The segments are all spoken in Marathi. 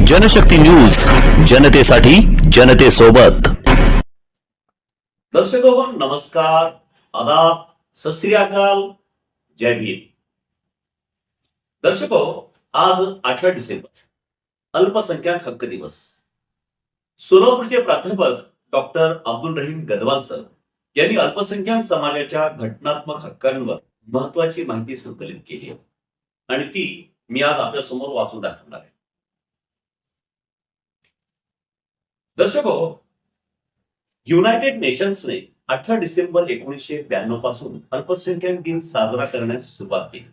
जनशक्ती न्यूज, जनतेसाठी जनतेसोबत। दर्शकों नमस्कार, आदाब, सत श्री अकाल, जय भीम। दर्शकों, आज 18 डिसेंबर अल्पसंख्याक हक्क दिवस। सोलापूरचे प्राध्यापक डॉक्टर अब्दुल रहीम गदवाल सर यांनी अल्पसंख्याक समाजाच्या घटनात्मक हक्कांवर महत्वाची माहिती संकलित केली आहे आणि ती मी आज आपल्या समोर वाचून दाखवणार आहे। दर्शकों, युनायटेड नेशन्सने 18 डिसेंबर 1992 पासून अल्पसंख्याक दिन साजरा करण्यास सुरुवात केली।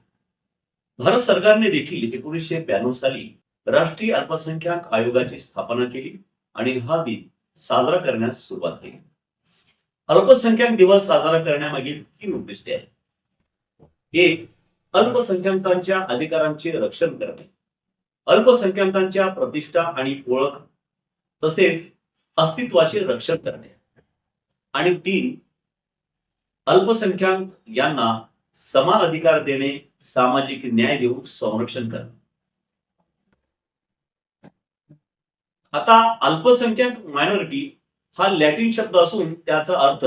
भारत सरकारने देखील 1992 साली राष्ट्रीय अल्पसंख्याक आयोगाची स्थापना केली आणि हा दिन साजरा करण्यास सुरुवात केली। अल्पसंख्याक दिवस साजरा करण्यामागील 3 उद्दिष्टे आहेत। एक, अल्पसंख्याकांच्या अधिकारांचे रक्षण करणे, अल्पसंख्याकांच्या प्रतिष्ठा आणि ओळख तसेच अस्तित्वाचे रक्षण करणे, आणि 3, अल्पसंख्याक यांना समान अधिकार देणे, सामाजिक न्याय देऊन संरक्षण करणे। आता अल्पसंख्याक मायनॉरिटी हा लॅटिन शब्द असून त्याचा अर्थ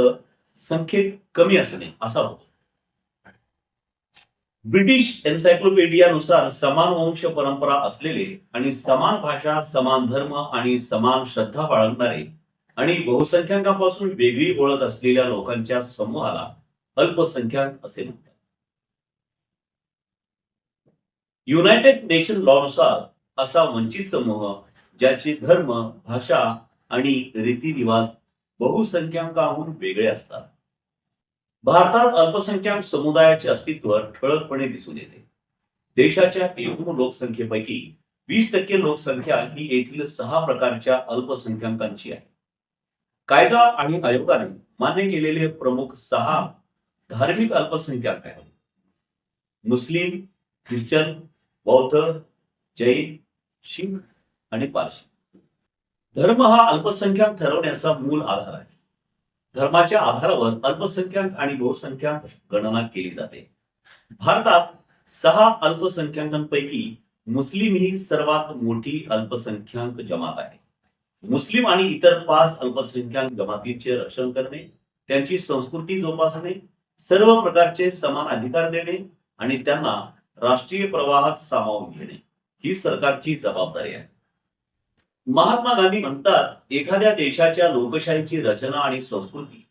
संख्येत कमी असणे असा होतो। ब्रिटिश एन्सायक्लोपीडियानुसार समान वंश परंपरा असलेले आणि समान भाषा, समान धर्म आणि समान श्रद्धा बाळगणारे आणि बहुसंख्याकांपासून वेगळी ओळख असलेल्या लोकांच्या समूहाला अल्पसंख्याक असे म्हणतात। युनायटेड नेशन लॉनुसार असा वंचित समूह ज्याचे धर्म, भाषा आणि रीतिरिवाज बहुसंख्याकांहून वेगळे असतात। भारतात अल्पसंख्याक समुदायाचे अस्तित्व ठळकपणे दिसून येते। देशाच्या एकूण लोकसंख्येपैकी 20% लोकसंख्या ही येथील 6 प्रकारच्या अल्पसंख्याकांची आहे। कायदा आणि आयोगाने मान्य केलेले प्रमुख 6 धार्मिक अल्पसंख्याक आहेत: मुस्लिम, ख्रिश्चन, बौद्ध, जैन, शीख आणि पारशी। धर्म हा अल्पसंख्याक ठरवण्याचा मूल आधार आहे। धर्माच्या आधारावर अल्पसंख्याक आणि बहुसंख्याक गणना केली जाते। भारतात 6 अल्पसंख्याकांपैकी मुस्लिम ही सर्वात मोठी अल्पसंख्याक जमात आहे। मुस्लिम आणि इतर 5 अल्पसंख्याक जमातींचे रक्षण करणे, त्यांची संस्कृती जोपासणे, सर्व प्रकारचे समान अधिकार देणे आणि त्यांना राष्ट्रीय प्रवाहात सामावून घेणे ही सरकारची जबाबदारी आहे। महात्मा गांधी म्हणतात, एखाद्या देशाच्या लोकशाहीची रचना आणि संस्कृती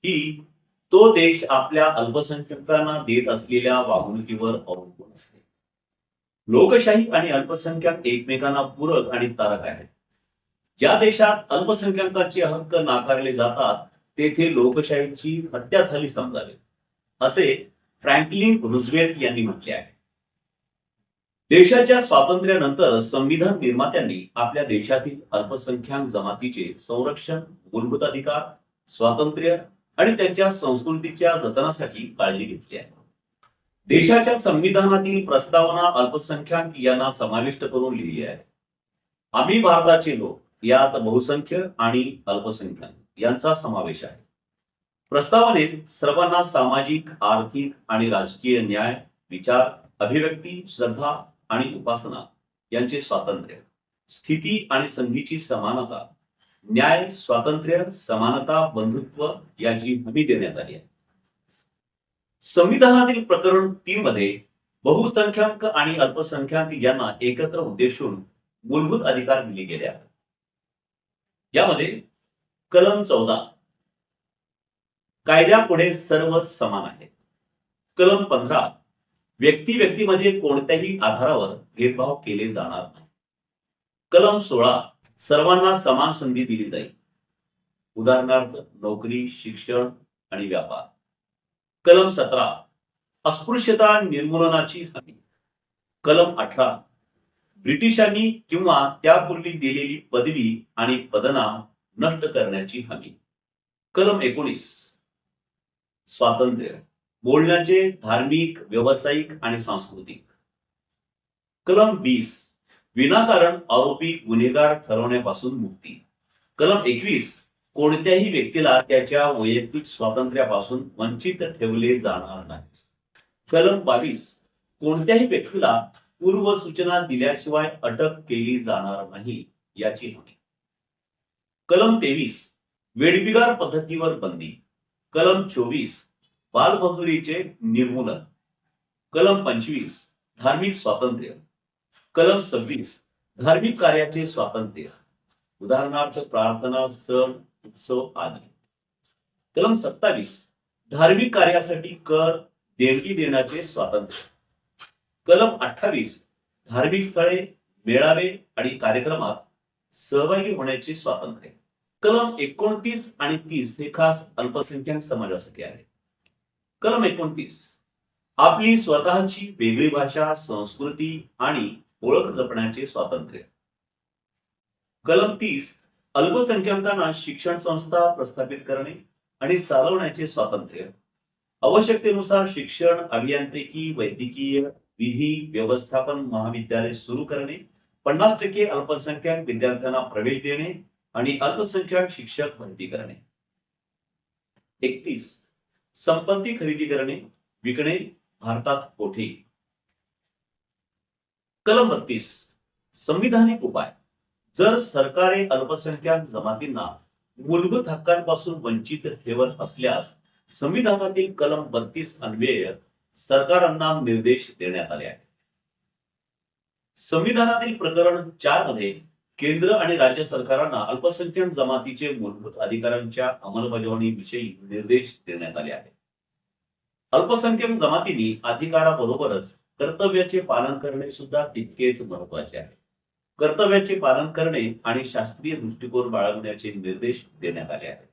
ही तो देश आपल्या अल्पसंख्याकांना देत असलेल्या वागणुकीवर अवलंबून असते। लोकशाही आणि अल्पसंख्याक एकमेकांना पूरक आणि तारक आहेत। ज्या देशात अल्पसंख्याकांचे हक्क नाकारले जातात तेथे लोकशाहीची हत्या झाली समजावे, असे फ्रँकलिन रुझवेल्ट यांनी म्हटले आहे। देशाच्या स्वातंत्र्यानंतर संविधान निर्मात्यांनी आपल्या देशातील अल्पसंख्याक जमातीचे संरक्षण, मूलभूत अधिकार, स्वातंत्र्य आणि त्यांच्या संस्कृतीच्या जतनासाठी काळजी घेतली आहे। देशाच्या संविधानातील प्रस्तावना अल्पसंख्याक यांना समाविष्ट करून लिहिली आहे। आम्ही भारताचे लोक यात बहुसंख्य आणि अल्पसंख्याक यांचा समावेश आहे। प्रस्तावनेत सर्वांना सामाजिक, आर्थिक आणि राजकीय न्याय, विचार, अभिव्यक्ती, श्रद्धा आणि उपासना यांचे स्वातंत्र्य, स्थिती आणि संधीची समानता, न्याय, स्वातंत्र्य, समानता, बंधुत्व याची हमी देण्यात आली आहे। संविधानातील प्रकरण 3 मध्ये बहुसंख्याक आणि अल्पसंख्याक यांना एकत्र उद्देशून मूलभूत अधिकार दिले गेले आहेत। यामध्ये कलम 14, कायद्यापुढे सर्व समान आहेत। कलम 15, व्यक्तीमध्ये कोणत्याही आधारावर भेदभाव केले जाणार नाही। कलम 16, सर्वांना समान संधी दिली जाईल, उदाहरणार्थ नोकरी, शिक्षण आणि व्यापार। कलम 17, अस्पृश्यता निर्मूलनाची हमी। कलम 18, ब्रिटिशांनी किंवा त्यापूर्वी दिलेली पदवी आणि पदनाम नष्ट करण्याची हमी। कलम 19, स्वातंत्र्य, बोलण्याचे, धार्मिक, व्यावसायिक आणि सांस्कृतिक। कलम 20, विनाकारण आरोपी गुन्हेगार ठरवण्यापासून मुक्ती। कलम 21, कोणत्याही व्यक्तीला त्याच्या वैयक्तिक स्वातंत्र्यापासून वंचित ठेवले जाणार नाही। कलम 22, कोणत्याही व्यक्तीला पूर्व सूचना दिल्याशिवाय अटक केली जाणार नाही याची नोंद. कलम 23 वेठबिगार पद्धतीवर बंदी. कलम 24 बालमजुरीचे निर्मूलन. कलम 25 धार्मिक स्वातंत्र्य. कलम 26 धार्मिक कार्याचे स्वातंत्र्य, उदाहरणार्थ प्रार्थना, सण, उत्सव आदी. कलम 27 धार्मिक कार्यासाठी कर देणगी देण्याचे स्वातंत्र्य. कलम 28 धार्मिक स्थळे, मेळावे आणि कार्यक्रमात सहभागी होण्याचे स्वातंत्र्य. कलम 29 आणि 30 हे खास अल्पसंख्याक समाजासाठी आहे. कलम 29 आपली स्वतःची वेगळी भाषा, संस्कृती आणि ओळख जपण्याचे स्वातंत्र्य. कलम 30 अल्पसंख्याकांना शिक्षण संस्था प्रस्थापित करणे आणि चालवण्याचे स्वातंत्र्य. आवश्यकतेनुसार शिक्षण, अभियांत्रिकी, वैद्यकीय, विधी, व्यवस्थापन महाविद्यालय सुरू करणे, 50% अल्पसंख्याक विद्यार्थ्यांना प्रवेश देणे आणि अल्पसंख्याक शिक्षक भरती करणे. 31 संपत्ती खरेदी करणे, विकणे, भारतात कोठे. कलम 32 संविधानिक उपाय. जर सरकारे अल्पसंख्याक जमातींना मूलभूत हक्कांपासून वंचित ठेवत असल्यास संविधानातील कलम 32 अन्वये सरकारांना निर्देश देण्यात आले आहेत. संविधानातील प्रकरण 4 मध्ये केंद्र आणि राज्य सरकारांना अल्पसंख्याक जमातीचे मूलभूत अधिकारांच्या अंमलबजावणीविषयी निर्देश देण्यात आले आहेत. अल्पसंख्याक जमातींनी अधिकाराबरोबरच कर्तव्याचे पालन करणे सुद्धा तितकेच महत्वाचे आहे. कर्तव्याचे पालन करणे आणि शास्त्रीय दृष्टिकोन बाळगण्याचे निर्देश देण्यात आले आहेत.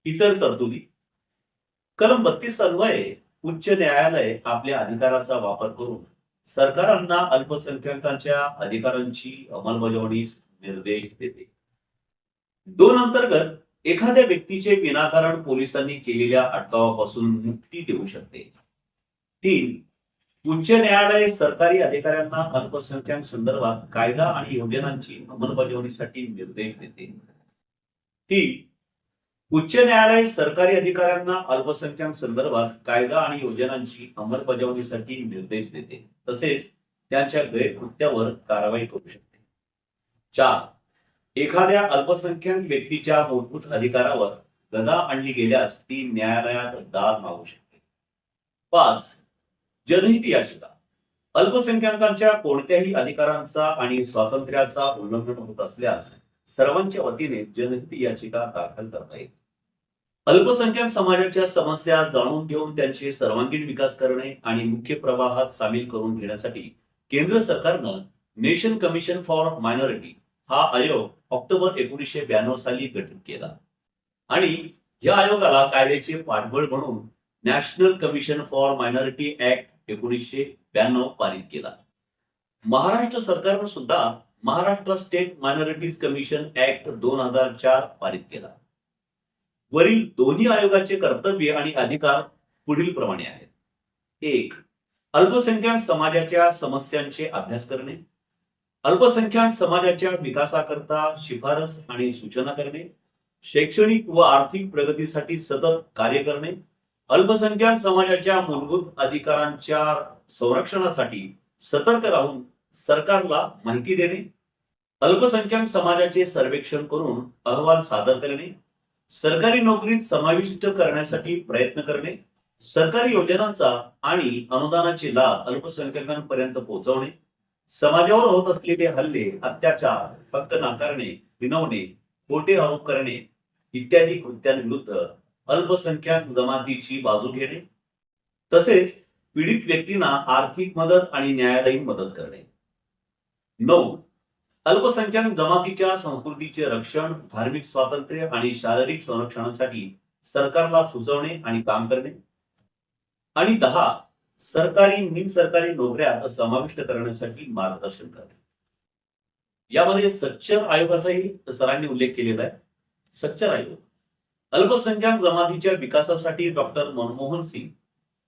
इतर तरतुदी. कलम 32 अन्वये उच्च न्यायालय आपल्या अधिकाराचा वापर करून सरकारांना अल्पसंख्याकांच्या अधिकारांची अंमलबजावणीस निर्देश देते. 2 अंतर्गत एखाद्या व्यक्तीचे विनाकारण पोलिसांनी केलेल्या अटकावापासून मुक्ती देऊ शकते. 3 उच्च न्यायालय सरकारी अधिकाऱ्यांना अल्पसंख्याक संदर्भात कायदा आणि योजनांची अंमलबजावणीसाठी निर्देश देते. 3 उच्च न्यायालय सरकारी अधिकाऱ्यांना अल्पसंख्याक संदर्भात कायदा आणि योजनांची अंमलबजावणीसाठी निर्देश देते, तसेच त्यांच्या गैरकृत्यावर कारवाई करू शकते. 4 एखाद्या अल्पसंख्याक व्यक्तीच्या मूलभूत अधिकारावर गदा आणली गेल्यास ती न्यायालयात दाद मागू शकते. 5 जनहित याचिका. अल्पसंख्याकांच्या कोणत्याही अधिकारांचा आणि स्वातंत्र्याचा उल्लंघन होत असल्यास सर्वांच्या वतीने जनहित याचिका दाखल करता येईल. अल्पसंख्याक समाजाच्या समस्या जाणून घेऊन त्यांचे सर्वांगीण विकास करणे आणि मुख्य प्रवाहात सामील करून घेण्यासाठी केंद्र सरकारनं नेशन कमिशन फॉर मायनॉरिटी हा आयोग ऑक्टोबर 1992 साली गठीत केला आणि या आयोगाला कायद्याचे पाठबळ म्हणून national commission for minority act 1992 पारित केला. महाराष्ट्र सरकारनं सुद्धा Maharashtra state minorities commission act 2004 पारित केला. वरील दोन्ही आयोगाचे कर्तव्य आणि अधिकार पुढील प्रमाणे आहेत. 1 अल्पसंख्याक समाजाच्या समस्यांचे अभ्यास करणे, अल्पसंख्याक समाजाच्या विकासाकरता शिफारस आणि सूचना करणे, शैक्षणिक व आर्थिक प्रगतीसाठी सतत कार्य करणे, अल्पसंख्याक समाजाच्या मूलभूत अधिकारांच्या संरक्षणासाठी सतर्क राहून सरकारला माहिती देणे, अल्पसंख्याक समाजाचे सर्वेक्षण करून अहवाल सादर करणे, सरकारी नोकरीत समाविष्ट करण्यासाठी प्रयत्न करणे, सरकारी योजनांचा आणि अनुदानाचे लाभ अल्पसंख्याकांपर्यंत पोहोचवणे, समाजावर होत असलेले हल्ले, अत्याचार, हक्क नाकारणे, हिणवणे, खोटे आरोप करणे इत्यादी कृत्यांविरुद्ध अल्पसंख्याक जमातीची बाजू घेणे, तसेच पीडित व्यक्तींना आर्थिक मदत आणि न्यायालयीन मदत करणे. 9 अल्पसंख्याक जमातीच्या संस्कृतीचे रक्षण, धार्मिक स्वातंत्र्य आणि शारीरिक संरक्षणासाठी सरकारला सुचवणे आणि काम करणे. आणि 10 सरकारी निमसरकारी नोकऱ्या समाविष्ट करण्यासाठी मार्गदर्शन करणे. यामध्ये सच्चर आयोगाचाही सरांनी उल्लेख केलेला आहे. सच्चर आयोग अल्पसंख्याक जमातीच्या विकासासाठी डॉक्टर मनमोहन सिंग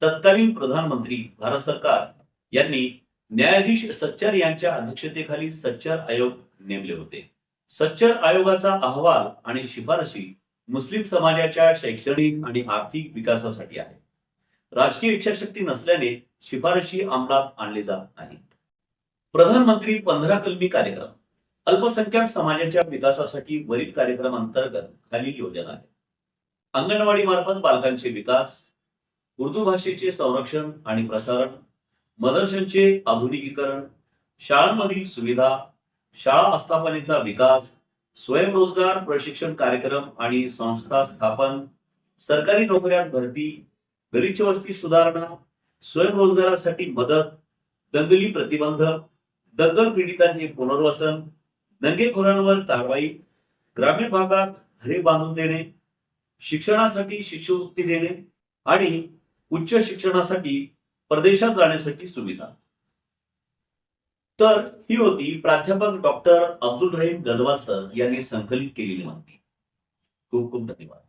तत्कालीन प्रधानमंत्री भारत सरकार यांनी न्यायाधीश सच्चर यांच्या अध्यक्षतेखाली सच्चर आयोग नेमले होते. सच्चर आयोगाचा अहवाल आणि शिफारशी मुस्लिम समाजाच्या शैक्षणिक आणि आर्थिक विकासासाठी आहे. राजकीय इच्छाशक्ती नसल्याने शिफारशी अंमलात आणले जात नाहीत. प्रधानमंत्री 15 कलमी कार्यक्रम. अल्पसंख्याक समाजाच्या विकासासाठी वरील कार्यक्रम अंतर्गत खालील योजना आहेत. अंगणवाडी मार्फत बालकांचे विकास, उर्दू भाषेचे संरक्षण आणि प्रसारण, मदरशांचे आधुनिकीकरण, शाळांमधील सुविधा, शाळा आस्थापनेचा विकास, स्वयंरोजगार प्रशिक्षण कार्यक्रम आणि संस्था स्थापन, सरकारी नोकऱ्यात भरती, गलिच्छ वस्ती सुधारणा, स्वयंरोजगारासाठी मदत, दंगली प्रतिबंध, दंगल पीडितांचे पुनर्वसन, दंगेखोरांवर कारवाई, ग्रामीण भागात घरे बांधून देणे, शिक्षणासाठी शिष्यवृत्ती देणे आणि उच्च शिक्षणासाठी परदेशात जाण्यासाठी सुविधा. तर ही होती प्राध्यापक डॉक्टर अब्दुल रहीम गदवाल सर यांनी संकलित केलेली माहिती. खूप खूप धन्यवाद.